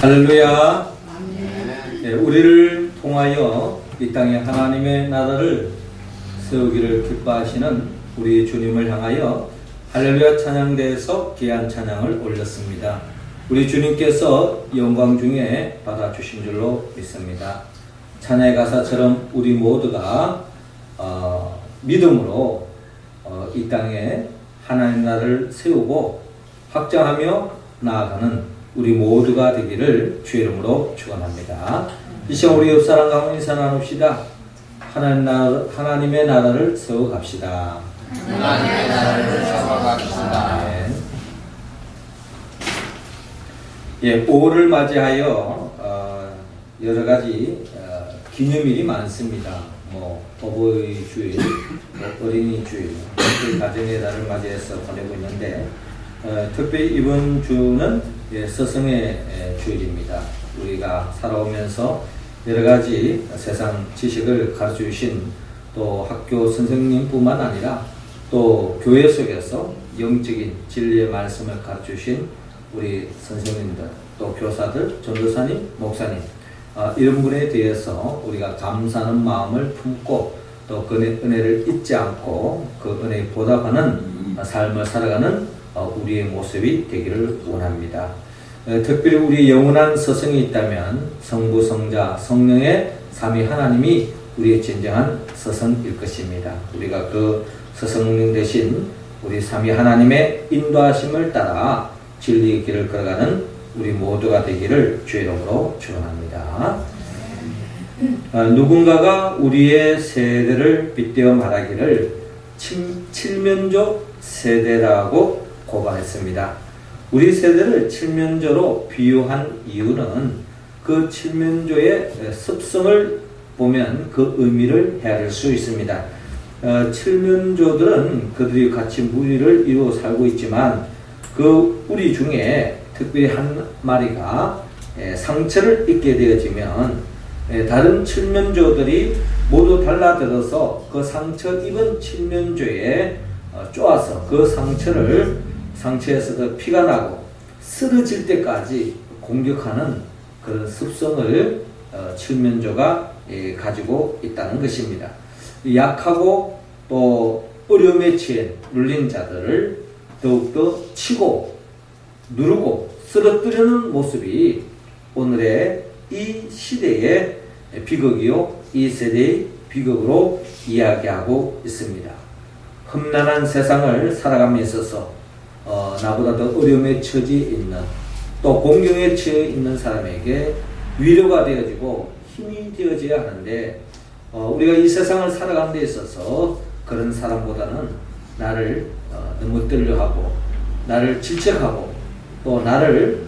할렐루야. 네, 우리를 통하여 이 땅에 하나님의 나라를 세우기를 기뻐하시는 우리 주님을 향하여 할렐루야 찬양대에서 귀한 찬양을 올렸습니다. 우리 주님께서 영광 중에 받아주신 줄로 믿습니다. 찬양의 가사처럼 우리 모두가 믿음으로 이 땅에 하나님 나라를 세우고 확장하며 나아가는 우리 모두가 되기를 주의 이름으로 축원합니다. 이 시간 우리 옆 사람 가운데 인사 나눕시다. 하나님의 나라를 세워갑시다. 하나님의 나라를 세워갑시다. 네. 예, 5월을 맞이하여 여러 가지 기념일이 많습니다. 어버이 주일, 어린이 주일, 특히 가정의 달을 맞이해서 보내고 있는데 특별히 이번 주는 스승의 주일입니다. 우리가 살아오면서 여러 가지 세상 지식을 가르쳐 주신 또 학교 선생님뿐만 아니라 또 교회 속에서 영적인 진리의 말씀을 가르쳐 주신 우리 선생님들, 또 교사들, 전도사님, 목사님 이런 분에 대해서 우리가 감사하는 마음을 품고 또 그 은혜를 잊지 않고 그 은혜에 보답하는 삶을 살아가는 우리의 모습이 되기를 원합니다. 특별히 우리 영원한 스승이 있다면 성부, 성자, 성령의 삼위 하나님이 우리의 진정한 스승일 것입니다. 우리가 그 스승님 대신 우리 삼위 하나님의 인도하심을 따라 진리의 길을 걸어가는 우리 모두가 되기를 주의 이름으로 축원합니다. 누군가가 우리의 세대를 빗대어 말하기를 칠면조 세대라고 고발했습니다. 우리 세대를 칠면조로 비유한 이유는 그 칠면조의 습성을 보면 그 의미를 헤아릴 수 있습니다. 칠면조들은 그들이 같이 무리를 이루어 살고 있지만 그 우리 중에 특별히 한 마리가 상처를 입게 되어지면 다른 칠면조들이 모두 달라들어서 그 상처 입은 칠면조에 쪼아서 그 상처에서 피가 나고 쓰러질 때까지 공격하는 그런 습성을 칠면조가 가지고 있다는 것입니다. 약하고 또 어려움에 처해 눌린 자들을 더욱더 치고 누르고 쓰러뜨리는 모습이 오늘의 이 시대의 비극이요, 이 세대의 비극으로 이야기하고 있습니다. 험난한 세상을 살아감에 있어서 나보다 더 어려움에 처해 있는 또 공경에 처해 있는 사람에게 위로가 되어지고 힘이 되어져야 하는데 우리가 이 세상을 살아가는 데 있어서 그런 사람보다는 나를 너무 떨려하고 나를 질책하고 또 나를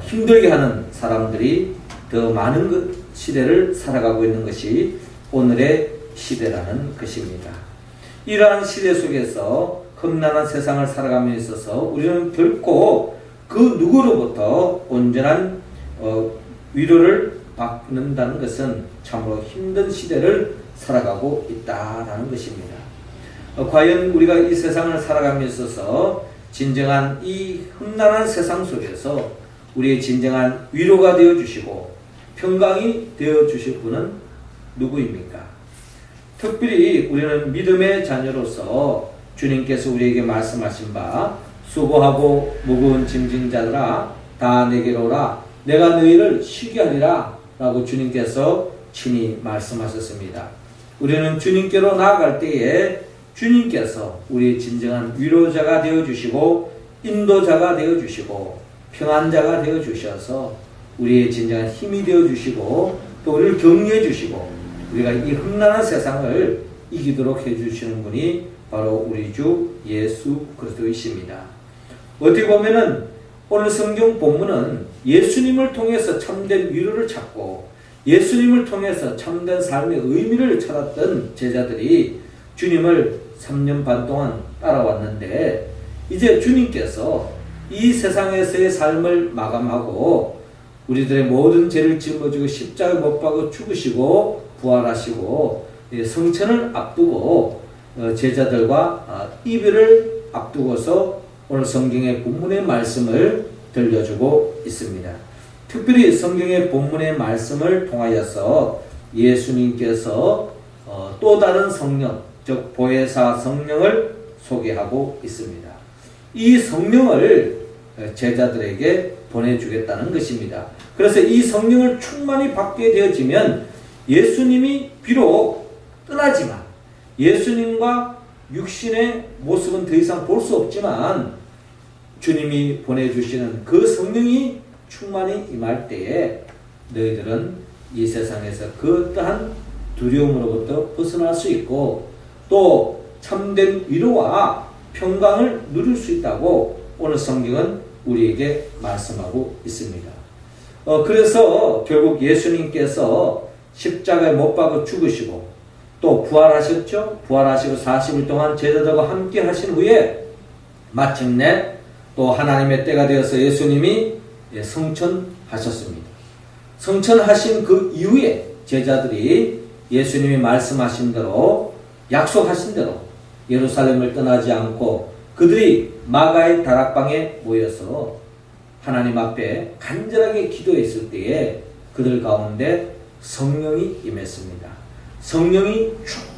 힘들게 하는 사람들이 더 많은 시대를 살아가고 있는 것이 오늘의 시대라는 것입니다. 이러한 시대 속에서 험난한 세상을 살아감에 있어서 우리는 결코 그 누구로부터 온전한 위로를 받는다는 것은 참으로 힘든 시대를 살아가고 있다라는 것입니다. 과연 우리가 이 세상을 살아감에 있어서 진정한 이 험난한 세상 속에서 우리의 진정한 위로가 되어주시고 평강이 되어주실 분은 누구입니까? 특별히 우리는 믿음의 자녀로서 주님께서 우리에게 말씀하신 바 수고하고 무거운 짐진 자들아 다 내게로 오라 내가 너희를 쉬게 하리라 라고 주님께서 친히 말씀하셨습니다. 우리는 주님께로 나아갈 때에 주님께서 우리의 진정한 위로자가 되어주시고 인도자가 되어주시고 평안자가 되어주셔서 우리의 진정한 힘이 되어주시고 또 우리를 격려해주시고 우리가 이 험난한 세상을 이기도록 해주시는 분이 바로 우리 주 예수 그리스도이십니다. 어떻게 보면은 오늘 성경 본문은 예수님을 통해서 참된 위로를 찾고 예수님을 통해서 참된 삶의 의미를 찾았던 제자들이 주님을 3년 반 동안 따라왔는데 이제 주님께서 이 세상에서의 삶을 마감하고 우리들의 모든 죄를 짊어지고 십자가에 못 박아 죽으시고 부활하시고 성천을 앞두고 제자들과 이별을 앞두고서 오늘 성경의 본문의 말씀을 들려주고 있습니다. 특별히 성경의 본문의 말씀을 통하여서 예수님께서 또 다른 성령, 즉 보혜사 성령을 소개하고 있습니다. 이 성령을 제자들에게 보내주겠다는 것입니다. 그래서 이 성령을 충만히 받게 되어지면 예수님이 비록 떠나지만 예수님과 육신의 모습은 더 이상 볼 수 없지만 주님이 보내주시는 그 성령이 충만히 임할 때에 너희들은 이 세상에서 그 어떠한 두려움으로부터 벗어날 수 있고 또 참된 위로와 평강을 누릴 수 있다고 오늘 성경은 우리에게 말씀하고 있습니다. 그래서 결국 예수님께서 십자가에 못 박아 죽으시고 또 부활하셨죠. 부활하시고 40일 동안 제자들과 함께 하신 후에 마침내 또 하나님의 때가 되어서 예수님이 성천하셨습니다. 성천하신 그 이후에 제자들이 예수님이 말씀하신 대로 약속하신 대로 예루살렘을 떠나지 않고 그들이 마가의 다락방에 모여서 하나님 앞에 간절하게 기도했을 때에 그들 가운데 성령이 임했습니다. 성령이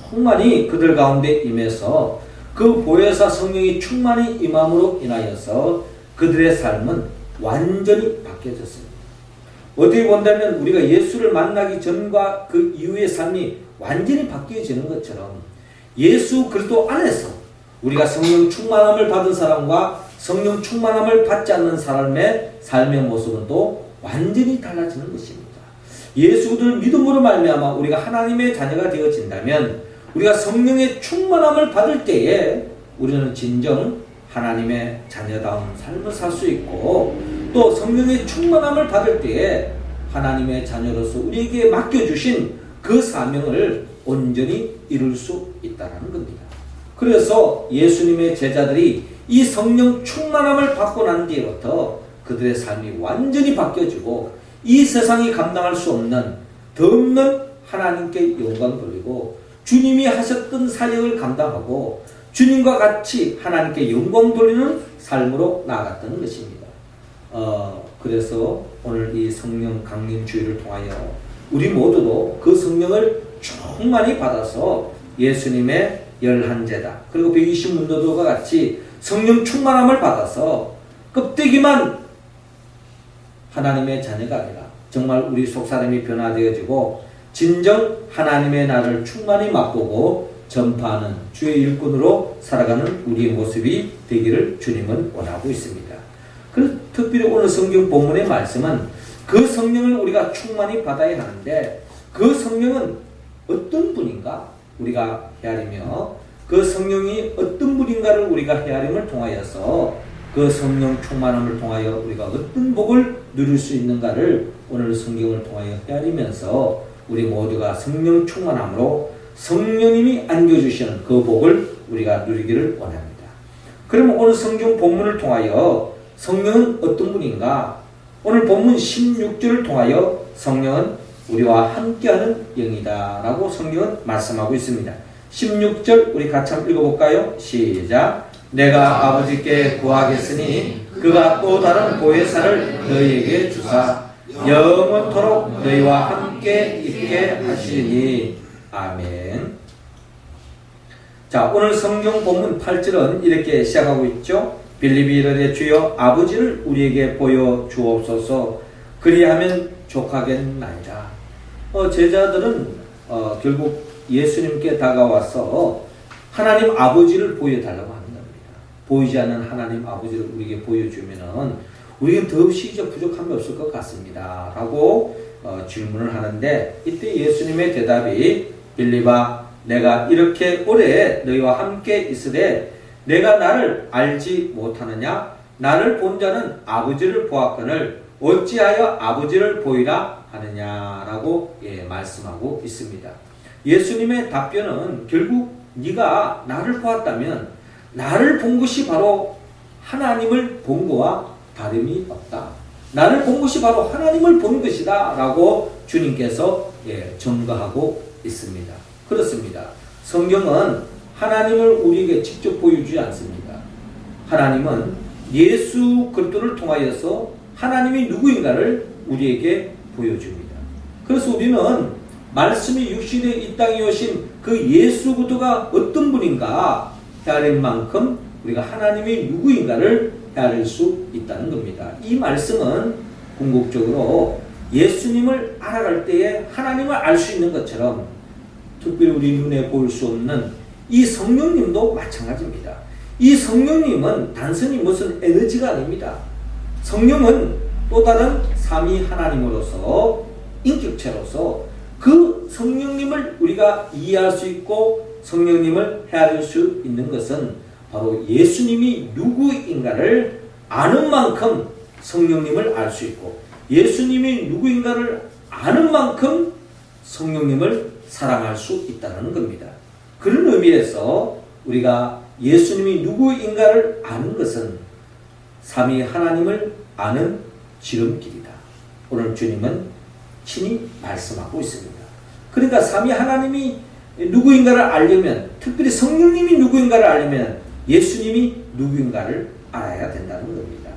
충만히 그들 가운데 임해서 그 보혜사 성령이 충만히 임함으로 인하여서 그들의 삶은 완전히 바뀌어졌습니다. 어떻게 본다면 우리가 예수를 만나기 전과 그 이후의 삶이 완전히 바뀌어지는 것처럼 예수 그리스도 안에서 우리가 성령 충만함을 받은 사람과 성령 충만함을 받지 않는 사람의 삶의 모습은 또 완전히 달라지는 것입니다. 예수를 믿음으로 말미암아 우리가 하나님의 자녀가 되어진다면 우리가 성령의 충만함을 받을 때에 우리는 진정 하나님의 자녀다운 삶을 살 수 있고 또 성령의 충만함을 받을 때에 하나님의 자녀로서 우리에게 맡겨주신 그 사명을 온전히 이룰 수 있다는 겁니다. 그래서 예수님의 제자들이 이 성령 충만함을 받고 난 뒤부터 그들의 삶이 완전히 바뀌어지고 이 세상이 감당할 수 없는 더 없는 하나님께 영광 돌리고 주님이 하셨던 사역을 감당하고 주님과 같이 하나님께 영광 돌리는 삶으로 나아갔다는 것입니다. 그래서 오늘 이 성령 강림 주일을 통하여 우리 모두도 그 성령을 충만히 받아서 예수님의 11제자 그리고 120문도들과 같이 성령 충만함을 받아서 껍데기만 하나님의 자녀가 아니라 정말 우리 속사람이 변화되어지고 진정 하나님의 나라를 충만히 맛보고 전파하는 주의 일꾼으로 살아가는 우리의 모습이 되기를 주님은 원하고 있습니다. 그래서 특별히 오늘 성경 본문의 말씀은 그 성령을 우리가 충만히 받아야 하는데 그 성령은 어떤 분인가 우리가 헤아리며 그 성령이 어떤 분인가를 우리가 헤아림을 통하여서 그 성령 충만함을 통하여 우리가 어떤 복을 누릴 수 있는가를 오늘 성경을 통하여 헤아리면서 우리 모두가 성령 충만함으로 성령님이 안겨주시는 그 복을 우리가 누리기를 원합니다. 그러면 오늘 성경 본문을 통하여 성령은 어떤 분인가? 오늘 본문 16절을 통하여 성령은 우리와 함께하는 영이다 라고 성경은 말씀하고 있습니다. 16절 우리 같이 한번 읽어볼까요? 시작. 내가 아버지께 구하겠으니 그가 또 다른 보혜사를 너희에게 주사 영원토록 너희와 함께 있게 하시니 아멘. 자, 오늘 성경 본문 8절은 이렇게 시작하고 있죠. 빌립이 이르되 주여 아버지를 우리에게 보여 주옵소서 그리하면 족하겠나이다. 제자들은 결국 예수님께 다가와서 하나님 아버지를 보여달라고 하는 겁니다. 보이지 않는 하나님 아버지를 우리에게 보여주면은 우리는 더없이 이제 부족함이 없을 것 같습니다 라고 질문을 하는데 이때 예수님의 대답이 빌립아 내가 이렇게 오래 너희와 함께 있으되 내가 나를 알지 못하느냐? 나를 본 자는 아버지를 보았거늘 어찌하여 아버지를 보이라 하느냐라고 말씀하고 있습니다. 예수님의 답변은 결국 네가 나를 보았다면 나를 본 것이 바로 하나님을 본 것과 다름이 없다. 나를 본 것이 바로 하나님을 본 것이다 라고 주님께서 증거하고 있습니다. 그렇습니다. 성경은 하나님을 우리에게 직접 보여주지 않습니다. 하나님은 예수 그리스도를 통하여서 하나님이 누구인가를 우리에게 보여줍니다. 그래서 우리는 말씀이 육신에 이 땅에 오신 그 예수 그리스도가 어떤 분인가 헤아릴 만큼 우리가 하나님이 누구인가를 헤아릴 수 있다는 겁니다. 이 말씀은 궁극적으로 예수님을 알아갈 때에 하나님을 알 수 있는 것처럼 특별히 우리 눈에 보일 수 없는 이 성령님도 마찬가지입니다. 이 성령님은 단순히 무슨 에너지가 아닙니다. 성령은 또 다른 삼위 하나님으로서 인격체로서 그 성령님을 우리가 이해할 수 있고 성령님을 헤아릴 수 있는 것은 바로 예수님이 누구인가를 아는 만큼 성령님을 알 수 있고 예수님이 누구인가를 아는 만큼 성령님을 사랑할 수 있다는 겁니다. 그런 의미에서 우리가 예수님이 누구인가를 아는 것은 삼위 하나님을 아는 지름길이다. 오늘 주님은 친히 말씀하고 있습니다. 그러니까 삼위 하나님이 누구인가를 알려면 특별히 성령님이 누구인가를 알려면 예수님이 누구인가를 알아야 된다는 겁니다.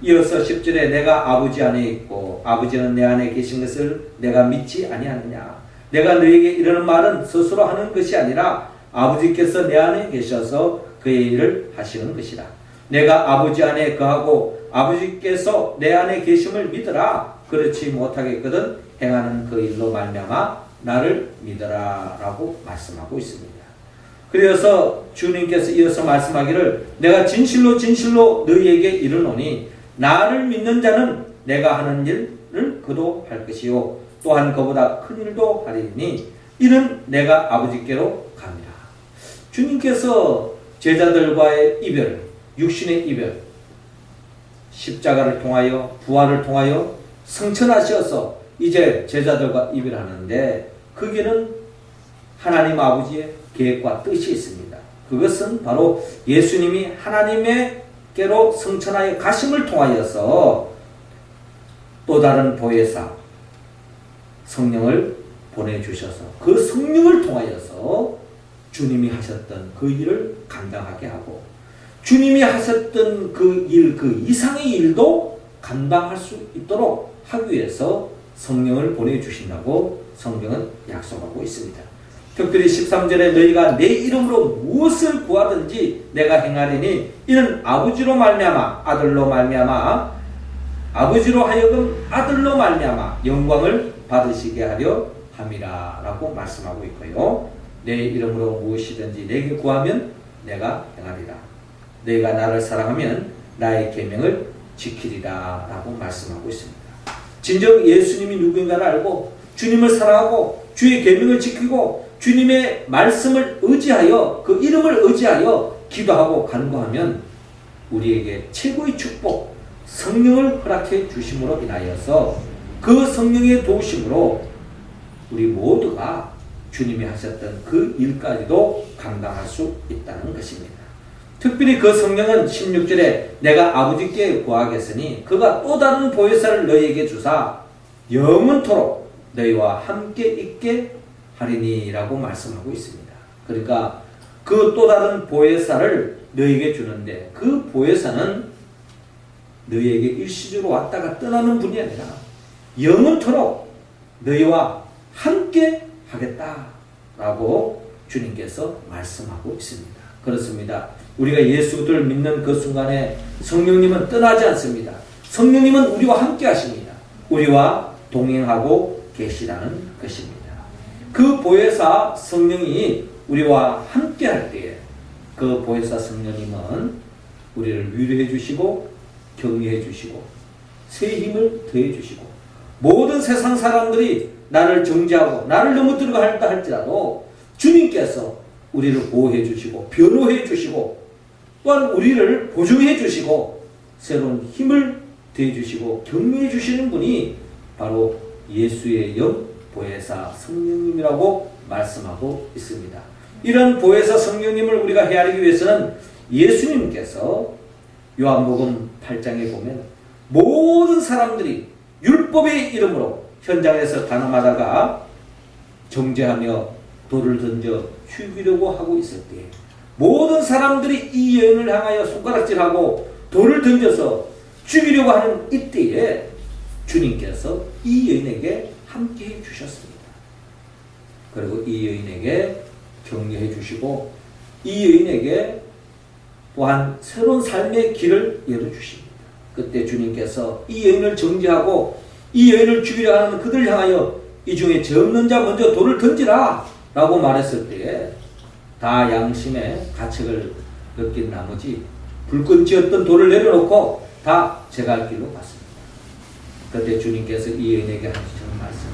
이어서 10절에 내가 아버지 안에 있고 아버지는 내 안에 계신 것을 내가 믿지 아니하느냐. 내가 너에게 이르는 말은 스스로 하는 것이 아니라 아버지께서 내 안에 계셔서 그의 일을 하시는 것이라. 내가 아버지 안에 거하고 아버지께서 내 안에 계심을 믿으라. 그렇지 못하겠거든 행하는 그 일로 말미암아 나를 믿으라 라고 말씀하고 있습니다. 그래서 주님께서 이어서 말씀하기를 내가 진실로 진실로 너희에게 이르노니 나를 믿는 자는 내가 하는 일을 그도 할 것이요 또한 그보다 큰 일도 하리니 이는 내가 아버지께로 갑니다. 주님께서 제자들과의 이별, 육신의 이별, 십자가를 통하여 부활을 통하여 성천하셔서 이제 제자들과 이별하는데 거기는 하나님 아버지의 계획과 뜻이 있습니다. 그것은 바로 예수님이 하나님께로 성천하여 가심을 통하여서 또 다른 보혜사 성령을 보내주셔서 그 성령을 통하여서 주님이 하셨던 그 일을 감당하게 하고 주님이 하셨던 그 일, 그 이상의 일도 감당할 수 있도록 하기 위해서 성령을 보내주신다고 성경은 약속하고 있습니다. 특별히 13절에 너희가 내 이름으로 무엇을 구하든지 내가 행하리니 이는 아버지로 말미암아 아들로 말미암아 아버지로 하여금 아들로 말미암아 영광을 받으시게 하려 함이라 라고 말씀하고 있고요. 내 이름으로 무엇이든지 내게 구하면 내가 행하리라. 내가 나를 사랑하면 나의 계명을 지키리라 라고 말씀하고 있습니다. 진정 예수님이 누구인가를 알고 주님을 사랑하고 주의 계명을 지키고 주님의 말씀을 의지하여 그 이름을 의지하여 기도하고 간구하면 우리에게 최고의 축복 성령을 허락해 주심으로 인하여서 그 성령의 도우심으로 우리 모두가 주님이 하셨던 그 일까지도 감당할 수 있다는 것입니다. 특별히 그 성령은 16절에 내가 아버지께 구하겠으니 그가 또 다른 보혜사를 너희에게 주사 영원토록 너희와 함께 있게 하리니 라고 말씀하고 있습니다. 그러니까 그 또 다른 보혜사를 너희에게 주는데 그 보혜사는 너희에게 일시적으로 왔다가 떠나는 분이 아니라 영원토록 너희와 함께 하겠다라고 주님께서 말씀하고 있습니다. 그렇습니다. 우리가 예수를 믿는 그 순간에 성령님은 떠나지 않습니다. 성령님은 우리와 함께 하십니다. 우리와 동행하고 계시라는 것입니다. 그 보혜사 성령이 우리와 함께 할 때에 그 보혜사 성령님은 우리를 위로해 주시고 격려해 주시고 새 힘을 더해 주시고 모든 세상 사람들이 나를 정죄하고 나를 넘어뜨리고 한다 할지라도 주님께서 우리를 보호해 주시고 변호해 주시고 또한 우리를 보증해 주시고 새로운 힘을 더해 주시고 격려해 주시는 분이 바로 예수의 영 보혜사 성령님이라고 말씀하고 있습니다. 이런 보혜사 성령님을 우리가 헤아리기 위해서는 예수님께서 요한복음 8장에 보면 모든 사람들이 율법의 이름으로 현장에서 단음하다가 정죄하며 돌을 던져 죽이려고 하고 있을 때 모든 사람들이 이 여인을 향하여 손가락질하고 돌을 던져서 죽이려고 하는 이때에 주님께서 이 여인에게 함께해 주셨습니다. 그리고 이 여인에게 격려해 주시고 이 여인에게 또한 새로운 삶의 길을 열어주십니다. 그때 주님께서 이 여인을 정죄하고 이 여인을 죽이려 하는 그들을 향하여 이 중에 죄 없는 자 먼저 돌을 던지라 라고 말했을 때에 다 양심의 가책을 느낀 나머지 불끈 지었던 돌을 내려놓고 다 제갈 길로 갔습니다. 그때 주님께서 이 여인에게 하시는 말씀,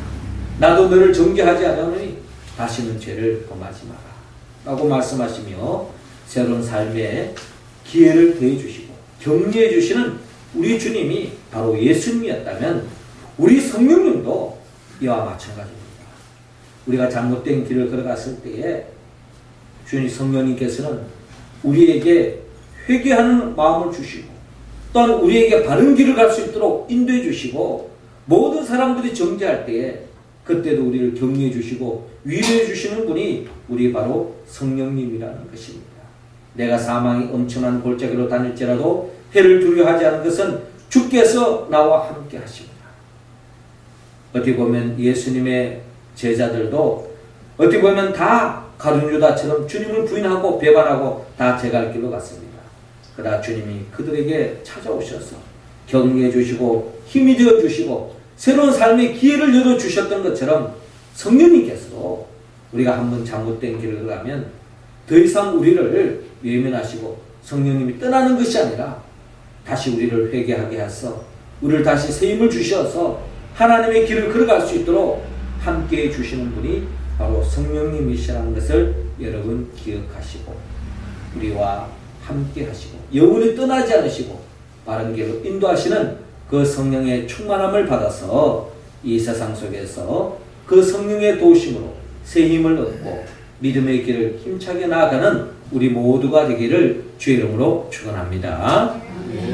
나도 너를 정죄하지 않으니 다시는 죄를 범하지 마라 라고 말씀하시며 새로운 삶의 기회를 더해 주시고 격려해 주시는 우리 주님이 바로 예수님이었다면 우리 성령님도 이와 마찬가지입니다. 우리가 잘못된 길을 걸어갔을 때에 주님 성령님께서는 우리에게 회개하는 마음을 주시고 또한 우리에게 바른 길을 갈 수 있도록 인도해 주시고 모든 사람들이 정죄할 때에 그때도 우리를 격려해 주시고 위로해 주시는 분이 우리 바로 성령님이라는 것입니다. 내가 사망이 엄청난 골짜기로 다닐지라도 해를 두려워하지 않은 것은 주께서 나와 함께 하십니다. 어떻게 보면 예수님의 제자들도 어떻게 보면 다 가룟 유다처럼 주님을 부인하고 배반하고 다 제갈 길로 갔습니다. 그러나 주님이 그들에게 찾아오셔서 격려해 주시고 힘이 되어 주시고 새로운 삶의 기회를 열어 주셨던 것처럼 성령님께서도 우리가 한번 잘못된 길을 가면 더 이상 우리를 외면하시고 성령님이 떠나는 것이 아니라 다시 우리를 회개하게 하셔서 우리를 다시 새 힘을 주셔서 하나님의 길을 걸어갈 수 있도록 함께해 주시는 분이 바로 성령님이시라는 것을 여러분 기억하시고 우리와 함께 하시고 영원히 떠나지 않으시고 바른 길로 인도하시는 그 성령의 충만함을 받아서 이 세상 속에서 그 성령의 도우심으로 새 힘을 얻고 믿음의 길을 힘차게 나아가는 우리 모두가 되기를 주의 이름으로 축원합니다.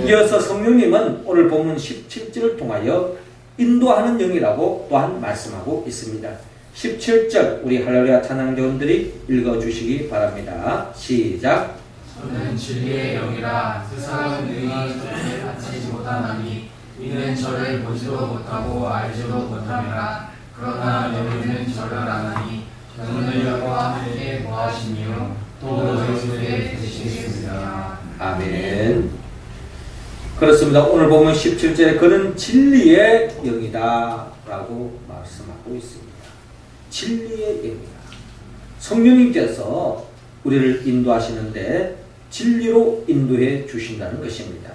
이어서 성령님은 오늘 본문 17절을 통하여 인도하는 영이라고 또한 말씀하고 있습니다. 17절 우리 할렐루야 찬양대원들이 읽어주시기 바랍니다. 시작. 저는 진리의 영이라 세상은 능히 저를 받지 못하나니 이는 저를 보지도 못하고 알지도 못함이라. 그러나 너희는 저를 아나니 저는 너희와 함께 거하시며 또 너희에게 계시겠습니다. 아멘. 그렇습니다. 오늘 보면 17절에 그는 진리의 영이다 라고 말씀하고 있습니다. 진리의 영이다. 성령님께서 우리를 인도하시는데 진리로 인도해 주신다는 것입니다.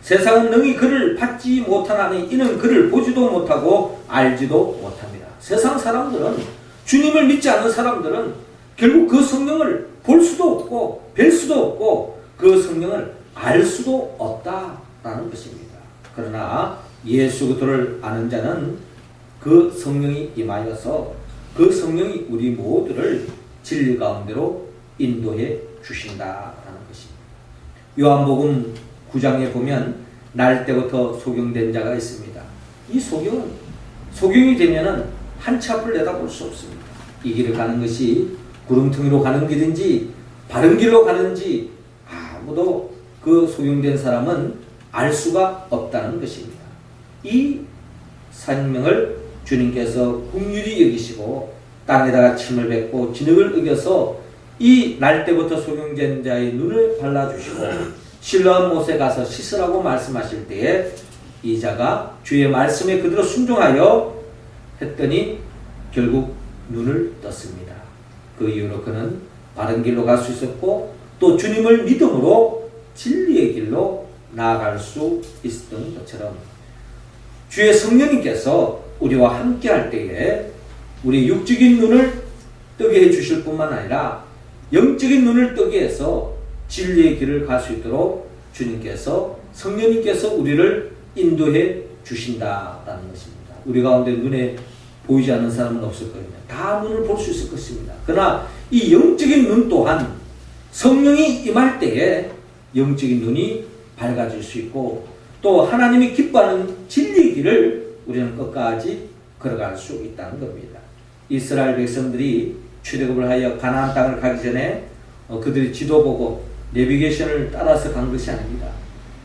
세상은 능히 그를 받지 못하나니 이는 그를 보지도 못하고 알지도 못합니다. 세상 사람들은 주님을 믿지 않는 사람들은 결국 그 성령을 볼 수도 없고 뵐 수도 없고 그 성령을 알 수도 없다라는 것입니다. 그러나 예수 그리스도를 아는 자는 그 성령이 임하여서 그 성령이 우리 모두를 진리 가운데로 인도해 주신다라는 것입니다. 요한복음 9장에 보면 날 때부터 소경된 자가 있습니다. 이 소경이 되면은 한치 앞을 내다볼 수 없습니다. 이 길을 가는 것이 구름텅이로 가는 길인지 바른 길로 가는지 아무도 그 소경된 사람은 알 수가 없다는 것입니다. 이 생명을 주님께서 긍휼히 여기시고 땅에다가 침을 뱉고 진흙을 으겨서 이 날 때부터 소경된 자의 눈을 발라주시고 실로암 못에 가서 씻으라고 말씀하실 때에 이 자가 주의 말씀에 그대로 순종하여 했더니 결국 눈을 떴습니다. 그 이후로 그는 바른 길로 갈 수 있었고 또 주님을 믿음으로 진리의 길로 나아갈 수 있었던 것처럼 주의 성령님께서 우리와 함께 할 때에 우리 육적인 눈을 뜨게 해주실 뿐만 아니라 영적인 눈을 뜨게 해서 진리의 길을 갈 수 있도록 주님께서 성령님께서 우리를 인도해 주신다라는 것입니다. 우리 가운데 눈에 보이지 않는 사람은 없을 겁니다. 다 눈을 볼 수 있을 것입니다. 그러나 이 영적인 눈 또한 성령이 임할 때에 영적인 눈이 밝아질 수 있고 또 하나님이 기뻐하는 진리의 길을 우리는 끝까지 걸어갈 수 있다는 겁니다. 이스라엘 백성들이 출애굽을 하여 가나안 땅을 가기 전에 그들이 지도 보고 내비게이션을 따라서 간 것이 아닙니다.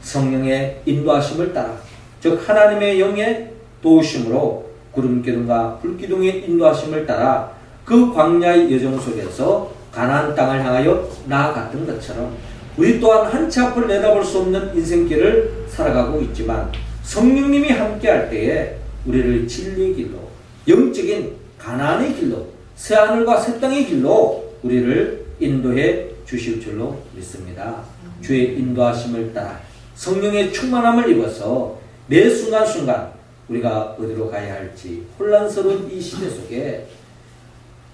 성령의 인도하심을 따라 즉 하나님의 영의 도우심으로 구름기둥과 불기둥의 인도하심을 따라 그 광야의 여정 속에서 가나안 땅을 향하여 나아갔던 것처럼 우리 또한 한 치 앞을 내다볼 수 없는 인생길을 살아가고 있지만 성령님이 함께할 때에 우리를 진리의 길로, 영적인 가나안의 길로, 새하늘과 새 땅의 길로 우리를 인도해 주실 줄로 믿습니다. 주의 인도하심을 따라 성령의 충만함을 입어서 매 순간순간 우리가 어디로 가야 할지 혼란스러운 이 시대 속에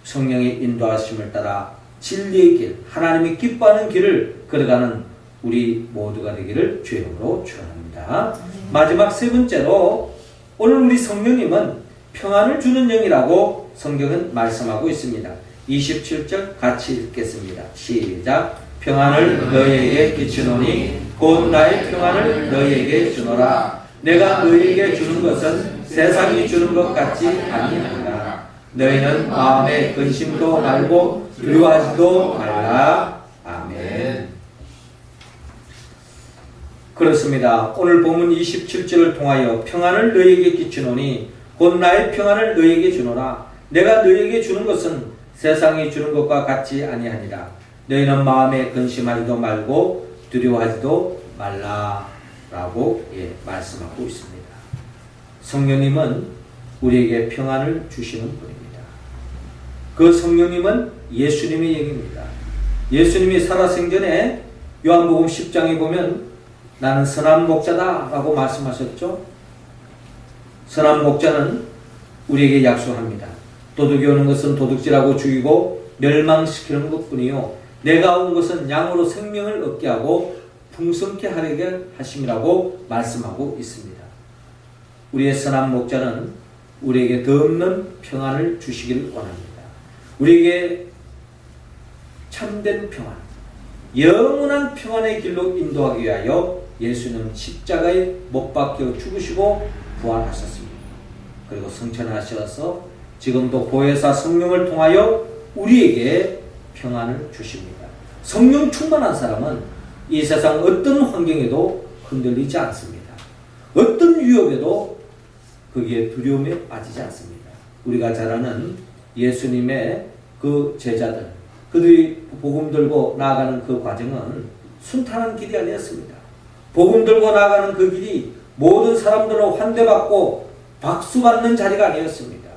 성령의 인도하심을 따라 진리의 길, 하나님이 기뻐하는 길을 걸어가는 우리 모두가 되기를 주의 이름으로 축원합니다. 마지막 세 번째로 오늘 우리 성령님은 평안을 주는 영이라고 성경은 말씀하고 있습니다. 27절 같이 읽겠습니다. 시작. 평안을 너희에게 끼치노니 곧 나의 평안을 너희에게 주노라. 내가 너희에게 주는 것은 세상이 주는 것 같지 아니하니라. 너희는 마음에 근심도 말고 두려워하지도 말라. 아멘. 그렇습니다. 오늘 본문 27절을 통하여 평안을 너희에게 끼치노니 곧 나의 평안을 너희에게 주노라. 내가 너희에게 주는 것은 세상이 주는 것과 같지 아니하니라. 너희는 마음에 근심하지도 말고 두려워하지도 말라라고 말씀하고 있습니다. 성령님은 우리에게 평안을 주시는 분입니다. 그 성령님은 예수님의 영입니다. 예수님이 살아생전에 요한복음 10장에 보면 나는 선한 목자다 라고 말씀하셨죠. 선한 목자는 우리에게 약속합니다. 도둑이 오는 것은 도둑질하고 죽이고 멸망시키는 것뿐이요 내가 온 것은 양으로 생명을 얻게 하고 풍성케 하려게 하심이라고 말씀하고 있습니다. 우리의 선한 목자는 우리에게 더 없는 평안을 주시기를 원합니다. 우리에게 참된 평안, 영원한 평안의 길로 인도하기 위하여 예수는 십자가에 못 박혀 죽으시고 부활하셨습니다. 그리고 승천하셔서 지금도 보혜사 성령을 통하여 우리에게 평안을 주십니다. 성령 충만한 사람은 이 세상 어떤 환경에도 흔들리지 않습니다. 어떤 위협에도 거기에 두려움에 빠지지 않습니다. 우리가 잘 아는 예수님의 그 제자들, 그들이 복음 들고 나아가는 그 과정은 순탄한 길이 아니었습니다. 복음 들고 나아가는 그 길이 모든 사람들로 환대받고 박수받는 자리가 아니었습니다.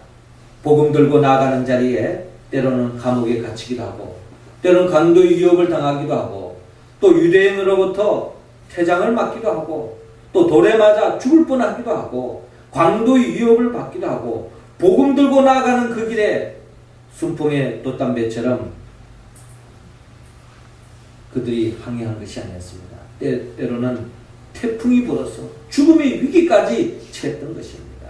복음 들고 나아가는 자리에 때로는 감옥에 갇히기도 하고 때로는 강도의 위협을 당하기도 하고 또 유대인으로부터 퇴장을 맞기도 하고 또 돌에 맞아 죽을 뻔하기도 하고 광도의 위협을 받기도 하고 복음 들고 나아가는 그 길에 순풍의 돛담배처럼 그들이 항해한 것이 아니었습니다. 때로는 태풍이 불어서 죽음의 위기까지 처했던 것입니다.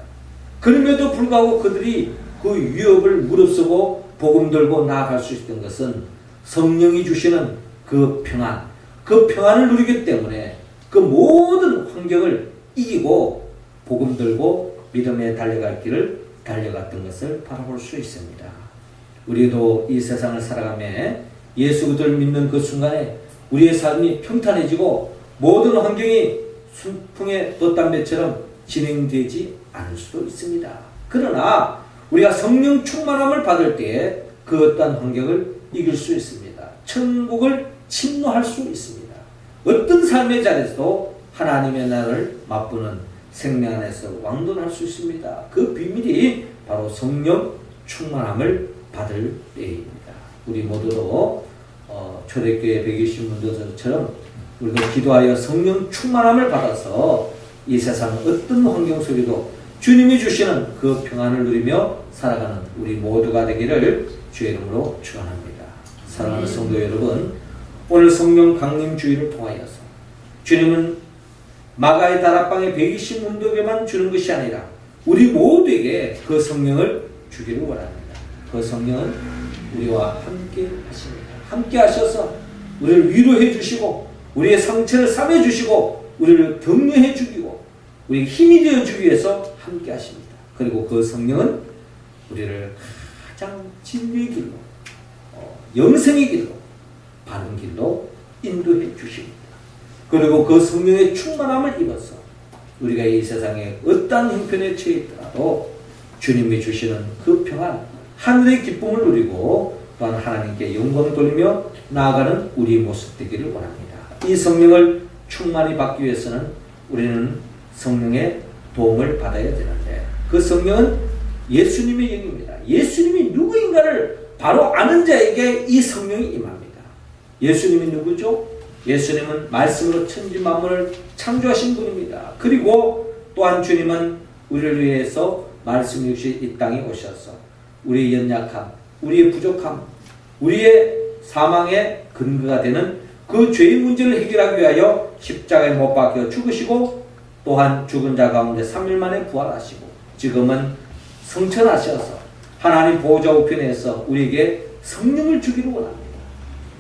그럼에도 불구하고 그들이 그 위협을 무릅쓰고 복음 들고 나아갈 수 있었던 것은 성령이 주시는 그 평안, 그 평안을 누리기 때문에 그 모든 환경을 이기고 복음 들고 믿음에 달려갈 길을 달려갔던 것을 바라볼 수 있습니다. 우리도 이 세상을 살아가며 예수 그리스도를 믿는 그 순간에 우리의 삶이 평탄해지고 모든 환경이 순풍의 돛담배처럼 진행되지 않을 수도 있습니다. 그러나 우리가 성령 충만함을 받을 때에 그 어떠한 환경을 이길 수 있습니다. 천국을 침노할 수 있습니다. 어떤 삶의 자리에서도 하나님의 나라를 맛보는 생명 안에서 왕돈할 수 있습니다. 그 비밀이 바로 성령 충만함을 받을 때입니다. 우리 모두도 초대교회 120문도처럼 우리도 기도하여 성령 충만함을 받아서 이 세상 어떤 환경 속에도 주님이 주시는 그 평안을 누리며 살아가는 우리 모두가 되기를 주의 이름으로 축원합니다. 사랑하는 성도 여러분, 오늘 성령 강림 주의를 통하여서 주님은 마가의 다락방의 120문도에만 주는 것이 아니라 우리 모두에게 그 성령을 주기를 원합니다. 그 성령은 우리와 함께 하십니다. 함께 하셔서 우리를 위로해 주시고 우리의 상처를 싸매 주시고 우리를 격려해 주기고 우리에게 힘이 되어 주기 위해서 함께 하십니다. 그리고 그 성령은 우리를 가장 진리의 길로 영생의 길로 바른 길로 인도해 주십니다. 그리고 그 성령의 충만함을 입어서 우리가 이 세상에 어떠한 형편에 처해 있더라도 주님이 주시는 그 평안, 하늘의 기쁨을 누리고 또한 하나님께 영광 돌리며 나아가는 우리 모습 되기를 원합니다. 이 성령을 충만히 받기 위해서는 우리는 성령의 도움을 받아야 되는데, 그 성령은 예수님의 영입니다. 예수님이 누구인가를 바로 아는 자에게 이 성령이 임합니다. 예수님이 누구죠? 예수님은 말씀으로 천지 만물을 창조하신 분입니다. 그리고 또한 주님은 우리를 위해서 말씀 역시 이 땅에 오셔서 우리의 연약함, 우리의 부족함, 우리의 사망의 근거가 되는 그 죄의 문제를 해결하기 위하여 십자가에 못 박혀 죽으시고 또한 죽은 자 가운데 3일 만에 부활하시고 지금은 성천하셔서 하나님 보호자 우편에서 우리에게 성령을 주기를 원합니다.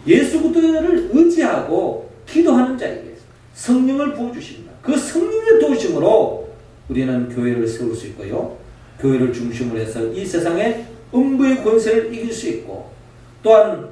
예수 그리스도를 의지하고 기도하는 자에게 성령을 부어주십니다. 그 성령의 도우심으로 우리는 교회를 세울 수 있고요, 교회를 중심으로 해서 이 세상의 음부의 권세를 이길 수 있고, 또한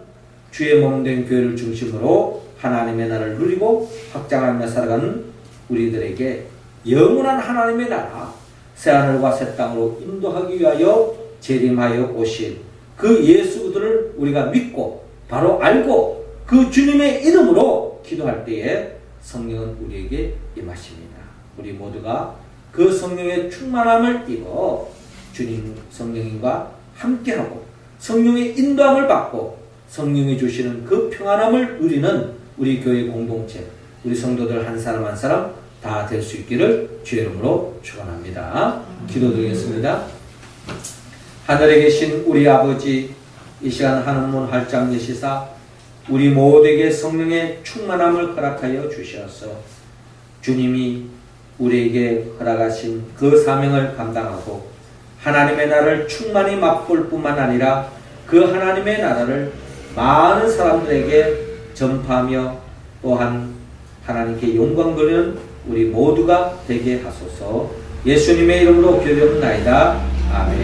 주의 몸된 교회를 중심으로 하나님의 나라를 누리고 확장하며 살아가는 우리들에게 영원한 하나님의 나라, 새하늘과 새 땅으로 인도하기 위하여 재림하여 오신 그 예수 그리스도를 우리가 믿고 바로 알고 그 주님의 이름으로 기도할 때에 성령은 우리에게 임하십니다. 우리 모두가 그 성령의 충만함을 입어 주님 성령님과 함께하고 성령의 인도함을 받고 성령이 주시는 그 평안함을 누리는 우리 교회 공동체, 우리 성도들 한 사람 한 사람 다 될 수 있기를 주의 이름으로 축원합니다. 기도드리겠습니다. 하늘에 계신 우리 아버지, 이 시간 하늘문 활짝 여시사 우리 모두에게 성령의 충만함을 허락하여 주셔서 주님이 우리에게 허락하신 그 사명을 감당하고 하나님의 나라를 충만히 맛볼 뿐만 아니라 그 하나님의 나라를 많은 사람들에게 전파하며 또한 하나님께 영광 돌리는 우리 모두가 되게 하소서. 예수님의 이름으로 기도합나이다. 아멘.